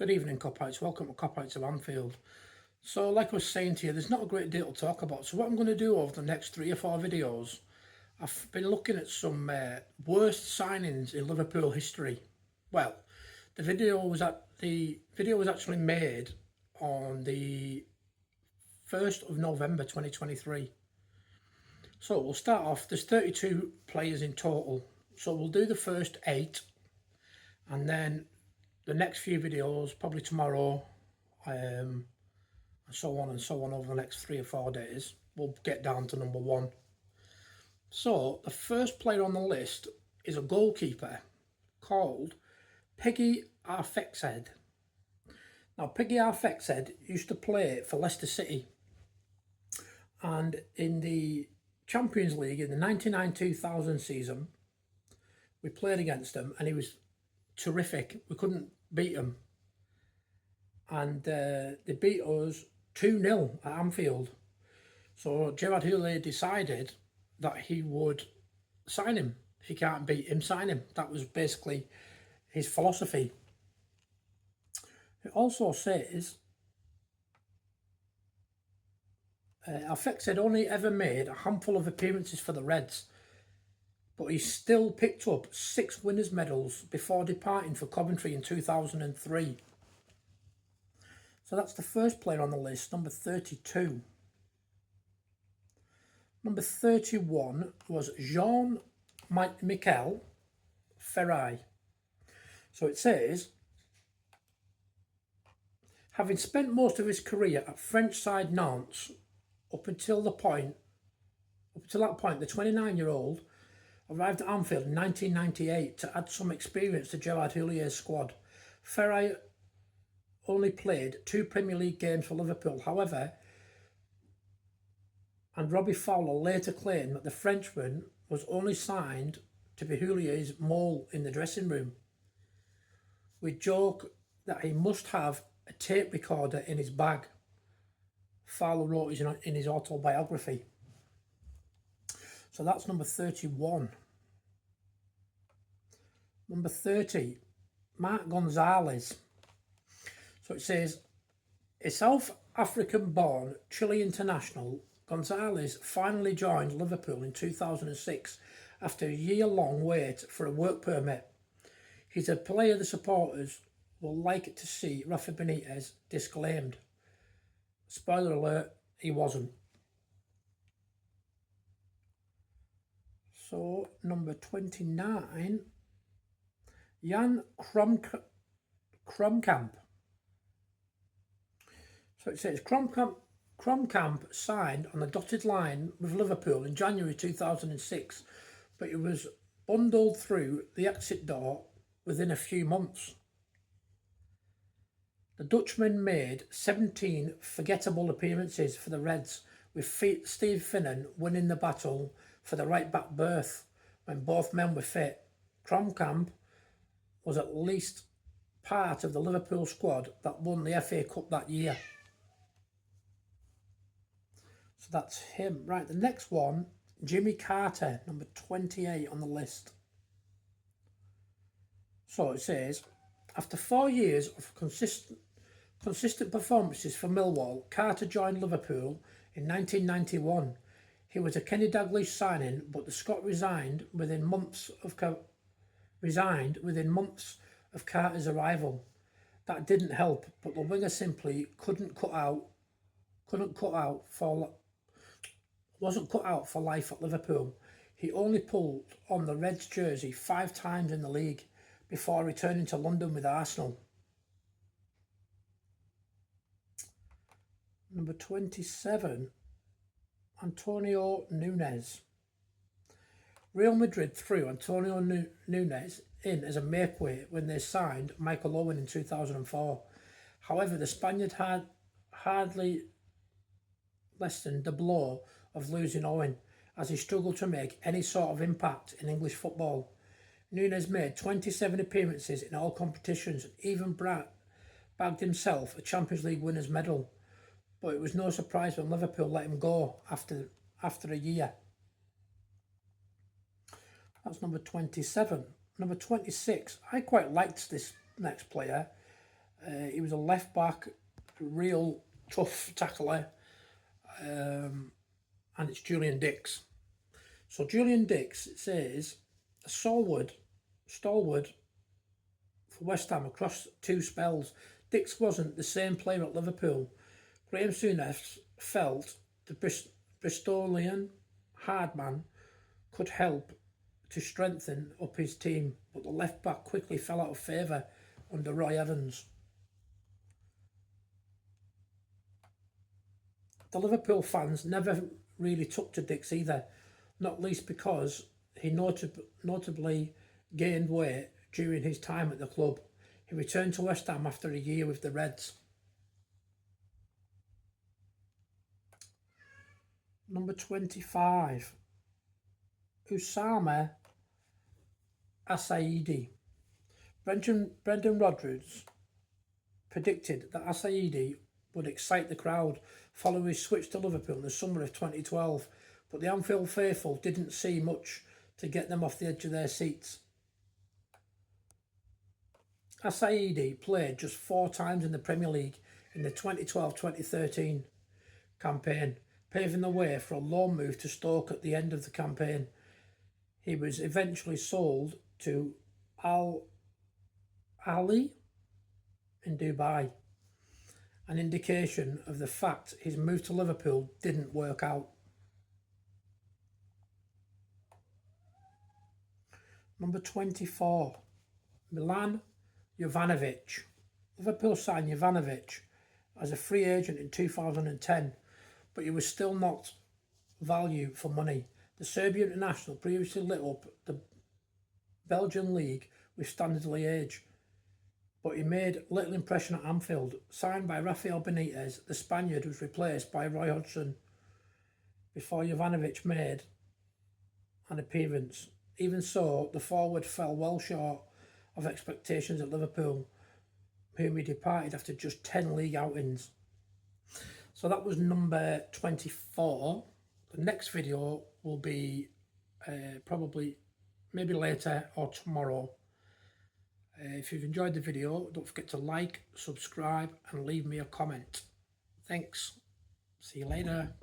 Good evening, Cop-Outs. Welcome to Cop-Outs of Anfield. So, like I was saying to you, there's not a great deal to talk about. So what I'm going to do over the next 3 or 4 videos, I've been looking at some worst signings in Liverpool history. Well, the video was actually made on the 1st of November 2023. So we'll start off. There's 32 players in total. So we'll do the first 8, and then the next few videos, probably tomorrow, and so on and so on over the next 3 or 4 days, we'll get down to number 1. So the first player on the list is a goalkeeper called Peggy Arfexed. Now, Peggy Arfexed used to play for Leicester City, and in the Champions League in the 99-2000 season, we played against him, and he was terrific. We couldn't beat him, and they beat us 2-0 at Anfield. So Gerard Houllier decided that he would sign him. If you can't beat him, sign him. That was basically his philosophy. It also says Afex had only ever made a handful of appearances for the Reds, but he still picked up 6 winners' medals before departing for Coventry in 2003. So that's the first player on the list, number 32. Number 31 was Jean-Michel Ferrai. So it says, having spent most of his career at French side Nantes, up until that point, the 29-year-old arrived at Anfield in 1998 to add some experience to Gerard Houlier's squad. Ferrai only played 2 Premier League games for Liverpool, however, and Robbie Fowler later claimed that the Frenchman was only signed to be Houlier's mole in the dressing room. We joke that he must have a tape recorder in his bag, Fowler wrote in his autobiography. So that's number 31. Number 30, Marc Gonzalez. So it says, a South African-born Chile international, Gonzalez finally joined Liverpool in 2006 after a year-long wait for a work permit. He's a player the supporters will like to see Rafa Benitez disclaimed. Spoiler alert, he wasn't. So, number 29, Jan Kromkamp. So it says, Kromkamp signed on the dotted line with Liverpool in January 2006, but he was bundled through the exit door within a few months. The Dutchman made 17 forgettable appearances for the Reds, with Steve Finnan winning the battle for the right-back berth when both men were fit. Kromkamp was at least part of the Liverpool squad that won the FA Cup that year. So that's him. Right, the next one, Jimmy Carter, number 28 on the list. So it says, after 4 years of consistent performances for Millwall, Carter joined Liverpool in 1991. He was a Kenny Dalglish signing, but the Scot resigned within months of Carter's arrival. That didn't help, but the winger simply wasn't cut out for life at Liverpool. He only pulled on the Reds jersey 5 times in the league before returning to London with Arsenal. Number 27, Antonio Nunes. Real Madrid threw Antonio Nunes in as a makeweight when they signed Michael Owen in 2004. However, the Spaniard had hardly lessened the blow of losing Owen, as he struggled to make any sort of impact in English football. Nunes made 27 appearances in all competitions and even bagged himself a Champions League winners' medal, but it was no surprise when Liverpool let him go after a year. That's number 27. Number 26, I quite liked this next player, He was a left back, real tough tackler, and it's Julian Dix. So Julian Dix, it says, a stalwart for West Ham across two spells. Dix wasn't the same player at Liverpool. Graham Souness felt the Bristolian hardman could help to strengthen up his team, but the left back quickly fell out of favour under Roy Evans. The Liverpool fans never really took to Dix either, not least because he notably gained weight during his time at the club. He returned to West Ham after a year with the Reds. Number 25, Usama Asaidi. Brendan Rodgers predicted that Asaidi would excite the crowd following his switch to Liverpool in the summer of 2012, but the Anfield faithful didn't see much to get them off the edge of their seats. Asaidi played just 4 times in the Premier League in the 2012-2013 campaign, paving the way for a loan move to Stoke at the end of the campaign. He was eventually sold to Al Ahly in Dubai, an indication of the fact his move to Liverpool didn't work out. Number 24, Milan Jovanovic. Liverpool signed Jovanovic as a free agent in 2010, but he was still not value for money. The Serbian international previously lit up the Belgian league with Standard Liège, but he made little impression at Anfield. Signed by Rafael Benitez, the Spaniard was replaced by Roy Hodgson before Jovanovic made an appearance. Even so, the forward fell well short of expectations at Liverpool, whom he departed after just 10 league outings. So that was number 24. The next video will be probably maybe later or tomorrow. If you've enjoyed the video, don't forget to like, subscribe and leave me a comment. Thanks. See you later.